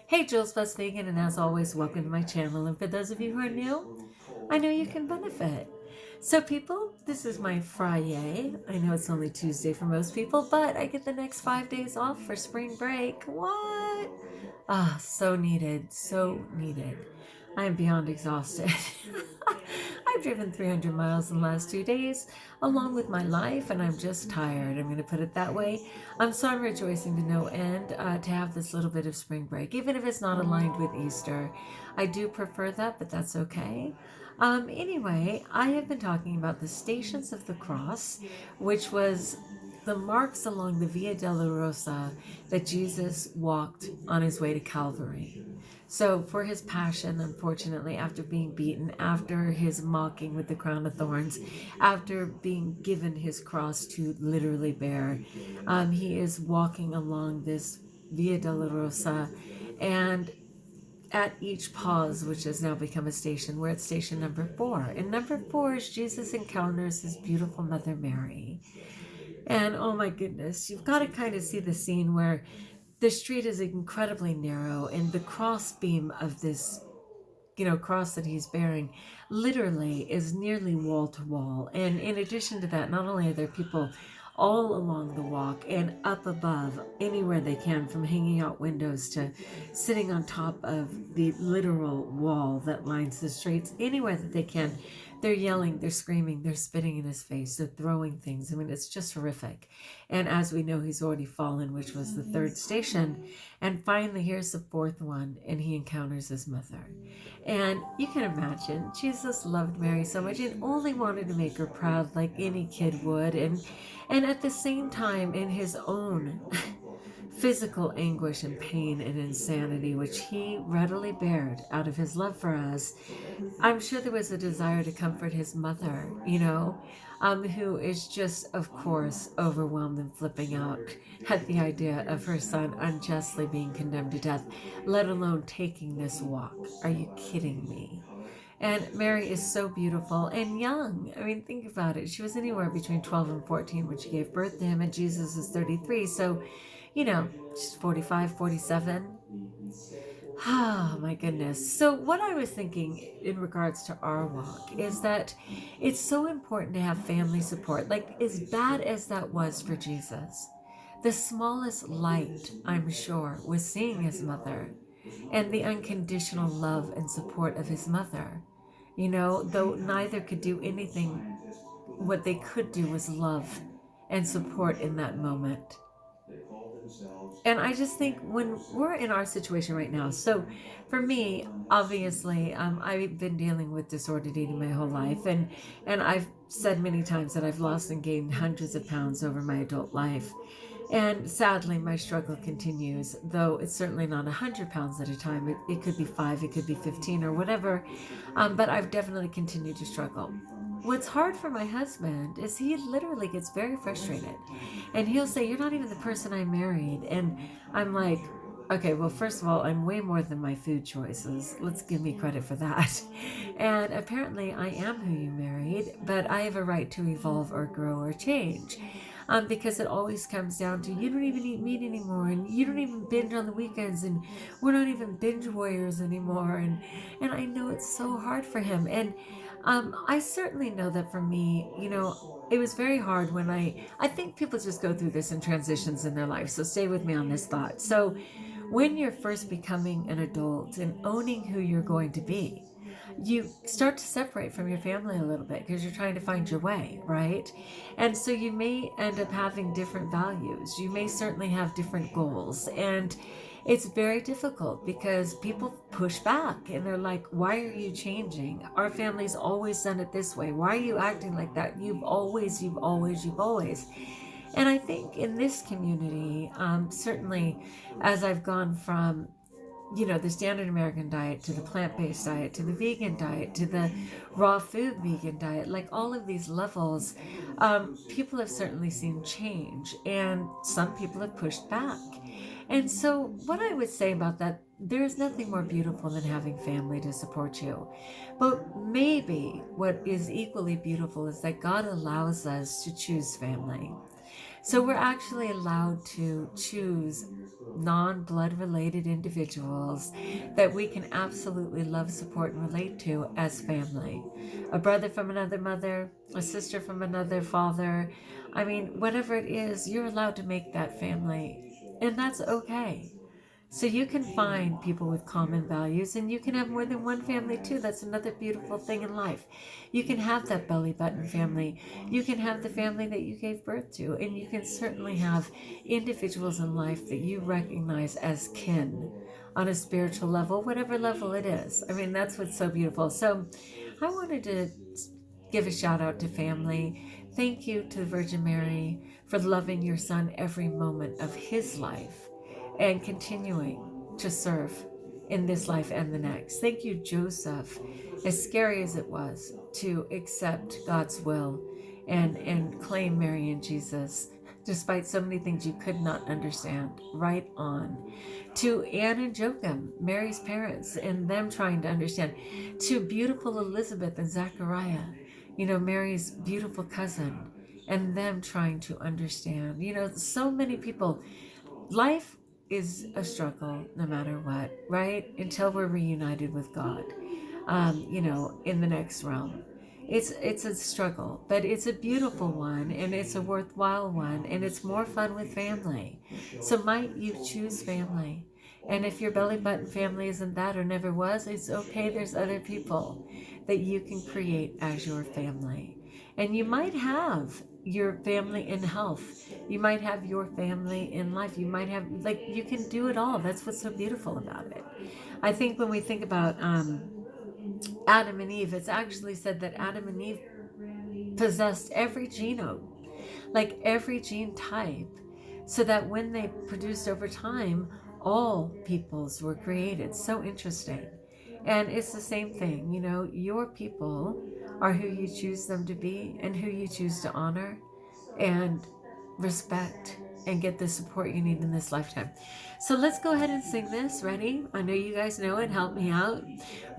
Hey, JulesBlessedVegan, and as always, welcome to my channel. And for those of you who are new, I know you can benefit. So people, this is my Friday. I know it's only Tuesday for most people, but I get the next 5 days off for spring break. What? Ah, so needed, so needed. I am beyond exhausted. I've driven 300 miles in the last 2 days, along with my life, and I'm just tired. I'm going to put it that way. So I'm rejoicing to no end to have this little bit of spring break, even if it's not aligned with Easter. I do prefer that, but that's okay. Anyway, I have been talking about the Stations of the Cross, which was the marks along the Via Dolorosa that Jesus walked on his way to Calvary. So for his passion, unfortunately, after being beaten, after his mocking with the crown of thorns, after being given his cross to literally bear, he is walking along this Via Dolorosa, and at each pause, which has now become a station, we're at station number 4. And number 4 is Jesus encounters his beautiful mother Mary. And oh my goodness, you've got to kind of see the scene where the street is incredibly narrow, and the crossbeam of this cross that he's bearing literally is nearly wall to wall. And in addition to that, not only are there people all along the walk and up above anywhere they can, from hanging out windows to sitting on top of the literal wall that lines the streets, anywhere that they can, they're yelling, they're screaming, they're spitting in his face, they're throwing things. I mean, it's just horrific. And as we know, he's already fallen, which was the 3rd station. And finally, here's the 4th one, and he encounters his mother. And you can imagine, Jesus loved Mary so much and only wanted to make her proud like any kid would. And at the same time, in his own physical anguish and pain and insanity, which he readily bared out of his love for us, I'm sure there was a desire to comfort his mother, who is just, of course, overwhelmed and flipping out at the idea of her son unjustly being condemned to death, let alone taking this walk. Are you kidding me? And Mary is so beautiful and young. I mean, think about it. She was anywhere between 12 and 14 when she gave birth to him, and Jesus is 33. So, she's 45, 47. Oh my goodness. So what I was thinking in regards to our walk is that it's so important to have family support. Like, as bad as that was for Jesus, the smallest light, I'm sure, was seeing his mother and the unconditional love and support of his mother. Though neither could do anything, what they could do was love and support in that moment. And I just think when we're in our situation right now, so for me, obviously, I've been dealing with disordered eating my whole life, and I've said many times that I've lost and gained hundreds of pounds over my adult life. And sadly, my struggle continues, though it's certainly not 100 pounds at a time. It could be 5, it could be 15 or whatever, but I've definitely continued to struggle. What's hard for my husband is he literally gets very frustrated, and he'll say, "You're not even the person I married." And I'm like, okay, well, first of all, I'm way more than my food choices. Let's give me credit for that. And apparently I am who you married, but I have a right to evolve or grow or change. Because it always comes down to, you don't even eat meat anymore, and you don't even binge on the weekends, and we're not even binge warriors anymore. And I know it's so hard for him. And I certainly know that for me, it was very hard when I think people just go through this in transitions in their life. So stay with me on this thought. So when you're first becoming an adult and owning who you're going to be, you start to separate from your family a little bit because you're trying to find your way, right? And so you may end up having different values. You may certainly have different goals. And it's very difficult because people push back and they're like, "Why are you changing? Our family's always done it this way. Why are you acting like that? You've always, you've always, you've always." And I think in this community, certainly as I've gone from the standard American diet to the plant-based diet to the vegan diet to the raw food vegan diet, like all of these levels, people have certainly seen change, and some people have pushed back. And so what I would say about that, there is nothing more beautiful than having family to support you. But maybe what is equally beautiful is that God allows us to choose family. So we're actually allowed to choose non-blood related individuals that we can absolutely love, support, and relate to as family. A brother from another mother, a sister from another father. I mean, whatever it is, you're allowed to make that family, and that's okay. So you can find people with common values, and you can have more than one family too. That's another beautiful thing in life. You can have that belly button family. You can have the family that you gave birth to, and you can certainly have individuals in life that you recognize as kin on a spiritual level, whatever level it is. I mean, that's what's so beautiful. So I wanted to give a shout out to family. Thank you to the Virgin Mary for loving your son every moment of his life and continuing to serve in this life and the next. Thank you, Joseph, as scary as it was to accept God's will and claim Mary and Jesus, despite so many things you could not understand. Right on. To Anne and Joachim, Mary's parents, and them trying to understand. To beautiful Elizabeth and Zachariah, Mary's beautiful cousin, and them trying to understand. So many people. Life is a struggle no matter what, right? Until we're reunited with God, in the next realm. It's a struggle, but it's a beautiful one, and it's a worthwhile one, and it's more fun with family. So might you choose family? And if your belly button family isn't that or never was, it's okay. There's other people that you can create as your family. And you might have your family in health. You might have your family in life. You might have, you can do it all. That's what's so beautiful about it. I think when we think about Adam and Eve, it's actually said that Adam and Eve possessed every genome, like every gene type, so that when they produced over time, all peoples were created. So interesting. And it's the same thing, your people are who you choose them to be and who you choose to honor and respect and get the support you need in this lifetime. So let's go ahead and sing this. Ready? I know you guys know it. Help me out.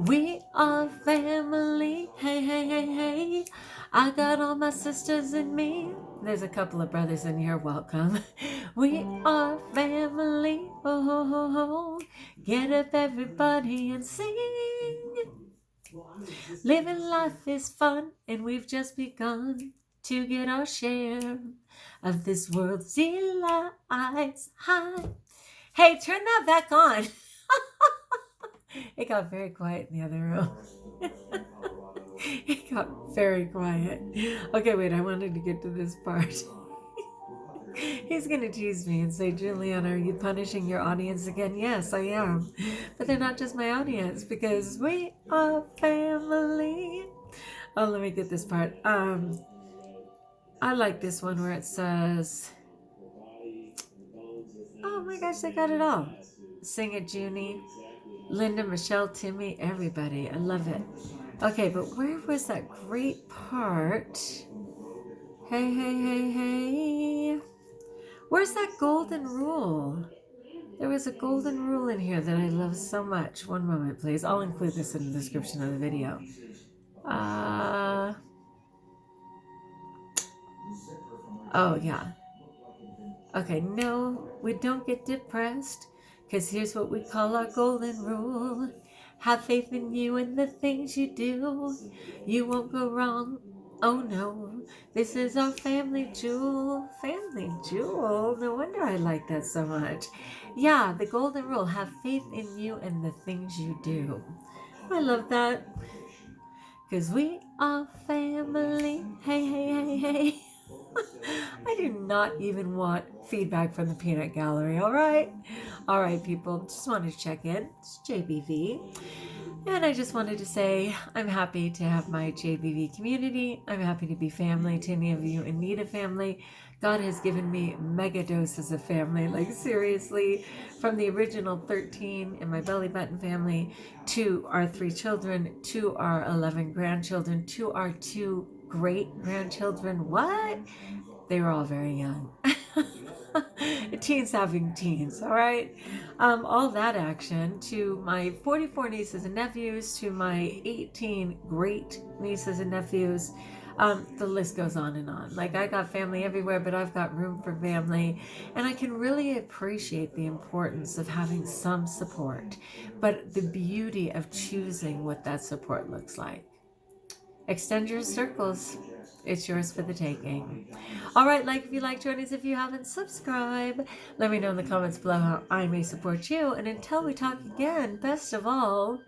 We are family. Hey, hey, hey, hey. I got all my sisters in me. There's a couple of brothers in here. Welcome. We are family. Oh, ho, ho, ho. Get up, everybody, and sing. Living life is fun, and we've just begun to get our share of this world's delights. Hi. Hey, turn that back on. It got very quiet in the other room. It got very quiet. Okay, wait, I wanted to get to this part. He's going to tease me and say, Juliana, are you punishing your audience again? Yes, I am. But they're not just my audience, because we are family. Oh, let me get this part. I like this one where it says, oh my gosh, I got it all. Sing it, Junie. Linda, Michelle, Timmy, everybody. I love it. Okay, but where was that great part? Hey, hey, hey, hey. Where's that golden rule? There was a golden rule in here that I love so much. One moment, please. I'll include this in the description of the video. Oh, yeah. Okay, no, we don't get depressed, because here's what we call our golden rule. Have faith in you and the things you do. You won't go wrong. Oh no, this is our family jewel. Family jewel? No wonder I like that so much. Yeah, the golden rule. Have faith in you and the things you do. I love that. Because we are family. Hey, hey, hey, hey. I do not even want feedback from the peanut gallery, all right? All right, people, just wanted to check in. It's JBV. And I just wanted to say I'm happy to have my JBV community. I'm happy to be family to any of you in need of family. God has given me mega doses of family, like seriously, from the original 13 in my belly button family to our 3 children, to our 11 grandchildren, to our 2 great grandchildren. What? They were all very young. Teens having teens, all right? All that action, to my 44 nieces and nephews, to my 18 great nieces and nephews, The list goes on and on. Like, I got family everywhere, but I've got room for family. And I can really appreciate the importance of having some support, but the beauty of choosing what that support looks like. Extend your circles. It's yours for the taking. All right, like if you like, join us if you haven't. Subscribe. Let me know in the comments below how I may support you. And until we talk again, best of all,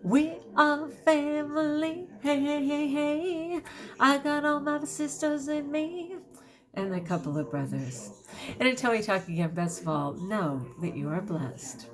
we are family. Hey, hey, hey, hey. I got all my sisters in me and a couple of brothers. And until we talk again, best of all, know that you are blessed.